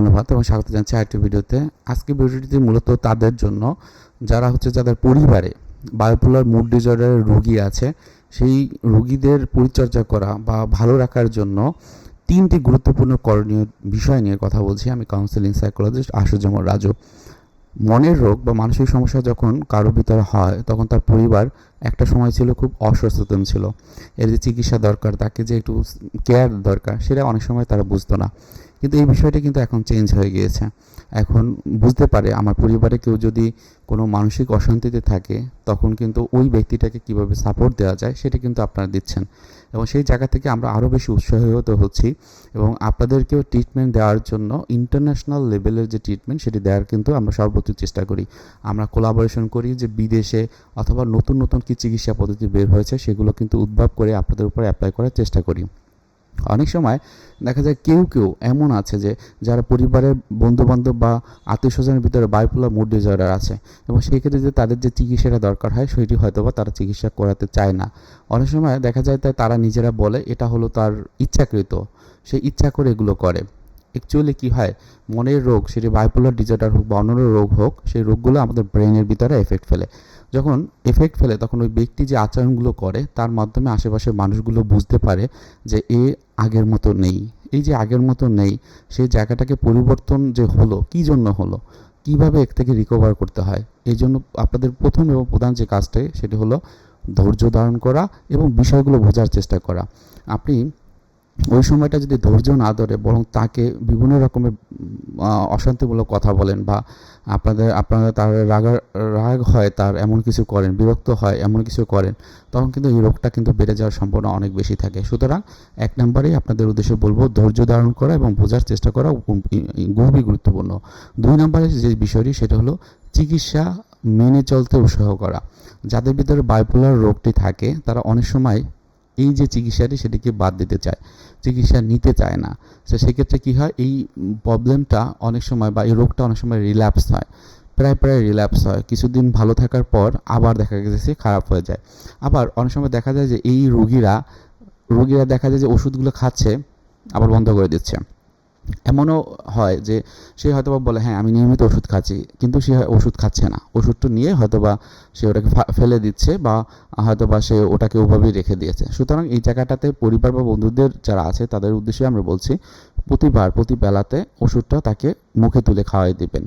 ধন্যবাদ এবং স্বাগত জানাচ্ছি আরেকটি ভিডিওতে। আজকে ভিডিওটি মূলত তাদের জন্য যারা যাদের পরিবারে বায়োপোলার মুড ডিসঅর্ডারের রোগী আছে, সেই রোগীদের পরিচর্যা করা বা ভালো রাখার জন্য 3টি গুরুত্বপূর্ণ করণীয় বিষয় নিয়ে কথা বলছি। আমি কাউন্সেলিং সাইকোলজিস্ট আশুজামল রাজু। মনের রোগ বা মানসিক সমস্যা যখন কারোর ভিতরে হয়, তখন তার পরিবার একটা সময় ছিল খুব অসচেতন ছিল। এর যে চিকিৎসা দরকার, তাকে যে একটু কেয়ার দরকার, সেটা অনেক সময় তারা বুঝতো না। কিন্তু এই বিষয়টা কিন্তু এখন চেঞ্জ হয়ে গিয়েছে। এখন বুঝতে পারে আমার পরিবারে কেউ যদি কোনো মানসিক অশান্তিতে থাকে, তখন কিন্তু ওই ব্যক্তিটাকে কীভাবে সাপোর্ট দেওয়া যায় সেটা কিন্তু আপনারা দিচ্ছেন, এবং সেই জায়গা থেকে আমরা আরও বেশি উৎসাহিত হচ্ছি এবং আপনাদেরকেও ট্রিটমেন্ট দেওয়ার জন্য ইন্টারন্যাশনাল লেভেলের যে ট্রিটমেন্ট সেটি দেওয়ার কিন্তু আমরা সর্বোচ্চ চেষ্টা করি। আমরা কোলাবোরেশন করি যে বিদেশে অথবা নতুন নতুন কি চিকিৎসা পদ্ধতি বের হয়েছে সেগুলো কিন্তু উদ্ভাব করে আপনাদের উপর অ্যাপ্লাই করার চেষ্টা করি। অনেক সময় দেখা যায় কেউ এমন আছে যে যারা পরিবারের বন্ধুবান্ধব বা আত্মীয় স্বজনের ভিতরে বায়োপোলার মুড ডিসঅর্ডার আছে, এবং সেই ক্ষেত্রে যে তাদের যে চিকিৎসাটা দরকার হয় সেটি হয়তো বা তারা চিকিৎসা করাতে চায় না। অনেক সময় দেখা যায় তাই তারা নিজেরা বলে এটা হলো তার ইচ্ছাকৃত, সে ইচ্ছা করে এগুলো করে। অ্যাকচুয়ালি কী হয়, মনের রোগ, সেটি বায়োপোলার ডিসঅর্ডার হোক বা অন্যান্য রোগ হোক, সেই রোগগুলো আমাদের ব্রেনের ভিতরে এফেক্ট ফেলে। যখন এফেক্ট ফেলে তখন ওই ব্যক্তি যে আচরণগুলো করে তার মাধ্যমে আশেপাশের মানুষগুলো বুঝতে পারে যে এ আগের মতো নেই। এই যে আগের মতো নেই, সেই জায়গাটাকে পরিবর্তন যে হলো, কী জন্য হলো, কীভাবে এর থেকে রিকভার করতে হয়, এই জন্য আপনাদের প্রথম এবং প্রধান যে কাজটাই সেটি হলো ধৈর্য ধারণ করা এবং বিষয়গুলো বোঝার চেষ্টা করা। আপনি ওই সময়টা যদি ধৈর্য না ধরে বরং তাকে বিভিন্ন রকমের অশান্তিমূলক কথা বলেন বা আপনারা তার রাগ হয়, তার এমন কিছু করেন, বিরক্ত হয় এমন কিছু করেন, তখন কিন্তু এই রোগটা কিন্তু বেড়ে যাওয়ার সম্ভাবনা অনেক বেশি থাকে। সুতরাং 1 নম্বরেই আপনাদের উদ্দেশ্যে বলবো ধৈর্য ধারণ করা এবং বোঝার চেষ্টা করা খুবই গুরুত্বপূর্ণ। 2 নম্বরে যে বিষয়টি সেটা হলো চিকিৎসা মেনে চলতে উৎসাহ করা। যাদের ভিতরে বায়োপোলার রোগটি থাকে তারা অনেক সময় এই যে চিকিৎসাটি সেটিকে বাদ দিতে চায়, চিকিৎসা নিতে চায় না। তো সেক্ষেত্রে কী হয়, এই প্রবলেমটা অনেক সময় বা এই রোগটা অনেক সময় রিল্যাপস হয়, প্রায় রিল্যাপস হয়। কিছুদিন ভালো থাকার পর আবার দেখা গেছে খারাপ হয়ে যায়। আবার অনেক সময় দেখা যায় যে এই রোগীরা দেখা যায় যে ওষুধগুলো খাচ্ছে আবার বন্ধ করে দিচ্ছে। এমনও হয় যে সে হয়তোবা বলে হ্যাঁ আমি নিয়মিত ওষুধ খাচ্ছি, কিন্তু সে ওষুধ খাচ্ছে না, ওষুধটা নিয়ে হয়তোবা সে ওটাকে ফেলে দিচ্ছে বা হয়তোবা সে ওটাকে ওভাবেই রেখে দিয়েছে। সুতরাং এই জায়গাটাতে পরিবার বা বন্ধুদের যারা আছে তাদের উদ্দেশ্যে আমরা বলছি প্রতি বেলাতে ওষুধটা তাকে মুখে তুলে খাওয়াই দিবেন,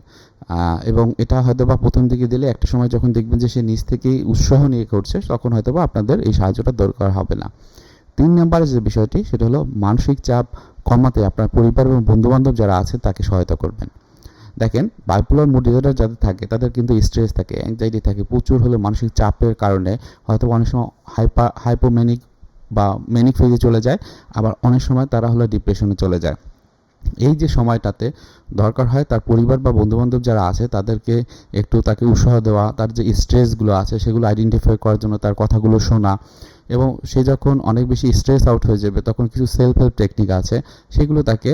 এবং এটা হয়তোবা প্রথম দিকে দিলে একটা সময় যখন দেখবেন যে সে নিজ থেকেই উৎসাহ নিয়ে করছে, তখন হয়তোবা আপনাদের এই সাহায্যটা দরকার হবে না। 3 নম্বরের যে বিষয়টি সেটা হলো মানসিক চাপ কমাতে আপনার পরিবার এবং বন্ধুবান্ধব যারা আছে তাকে সহায়তা করবেন। দেখেন, বায়োপোলার মুড ডিসঅর্ডার যাদের থাকে তাদের কিন্তু স্ট্রেস থাকে, অ্যাংজাইটি থাকে, প্রচুর হলে মানসিক চাপের কারণে হয়তো অনেক সময় হাইপোম্যানিক বা ম্যানিক ফেজে চলে যায়, আবার অনেক সময় তারা ডিপ্রেশনে চলে যায়। এই যে সময়টাতে দরকার হয় তার পরিবার বা বন্ধুবান্ধব যারা আছে তাদেরকে একটু তাকে উৎসাহ দেওয়া, তার যে স্ট্রেসগুলো আছে সেগুলো আইডেন্টিফাই করার জন্য তার কথাগুলো শোনা, এবং সে যখন অনেক বেশি স্ট্রেস আউট হয়ে যাবে তখন কিছু সেলফ হেল্প টেকনিক আছে সেগুলো তাকে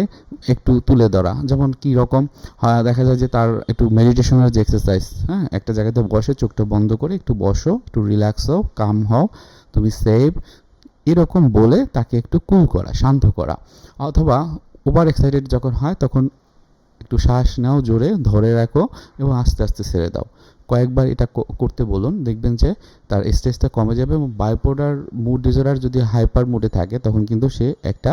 একটু তুলে ধরা। যেমন কী রকম হয়, দেখা যায় যে তার একটু মেডিটেশনের যে এক্সারসাইজ, হ্যাঁ, একটা জায়গাতে বসে চোখটা বন্ধ করে একটু বসো, একটু রিল্যাক্স হও, কাম হও, তুমি সেভ, এরকম বলে তাকে একটু কুল করা, শান্ত করা। অথবা ওভার এক্সাইটেড যখন হয় তখন একটু শ্বাস নাও, জোরে ধরে রাখো এবং আস্তে আস্তে ছেড়ে দাও। কয়েকবার এটা করতে বলুন, দেখবেন যে তার স্ট্রেসটা কমে যাবে। এবং বায়োপোলার মুড ডিসঅর্ডার যদি হাইপার মুডে থাকে তখন কিন্তু সে একটা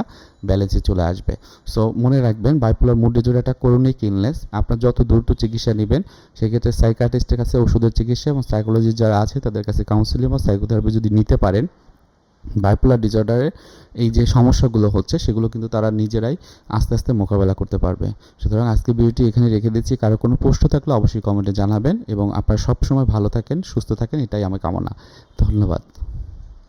ব্যালেন্সে চলে আসবে। সো মনে রাখবেন, বায়োপোলার মুড ডিসঅর্ডারটা করুণই কিনলেস। আপনার যত দ্রুত চিকিৎসা নেবেন সেক্ষেত্রে সাইকিয়াট্রিস্টের কাছে ওষুধের চিকিৎসা এবং সাইকোলজিস্ট যারা আছে তাদের কাছে কাউন্সিলিং বা সাইকোথেরাপি যদি নিতে পারেন, বায়োপোলার ডিসঅর্ডারের এই যে সমস্যাগুলো হচ্ছে সেগুলো কিন্তু তারা নিজেরাই আস্তে আস্তে মোকাবেলা করতে পারবে। সুতরাং আজকে ভিডিওটি এখানে রেখে দিচ্ছি। কারো কোনো প্রশ্ন থাকলে অবশ্যই কমেন্টে জানাবেন, এবং আপনারা সবসময় ভালো থাকেন, সুস্থ থাকেন, এটাই আমার কামনা। ধন্যবাদ।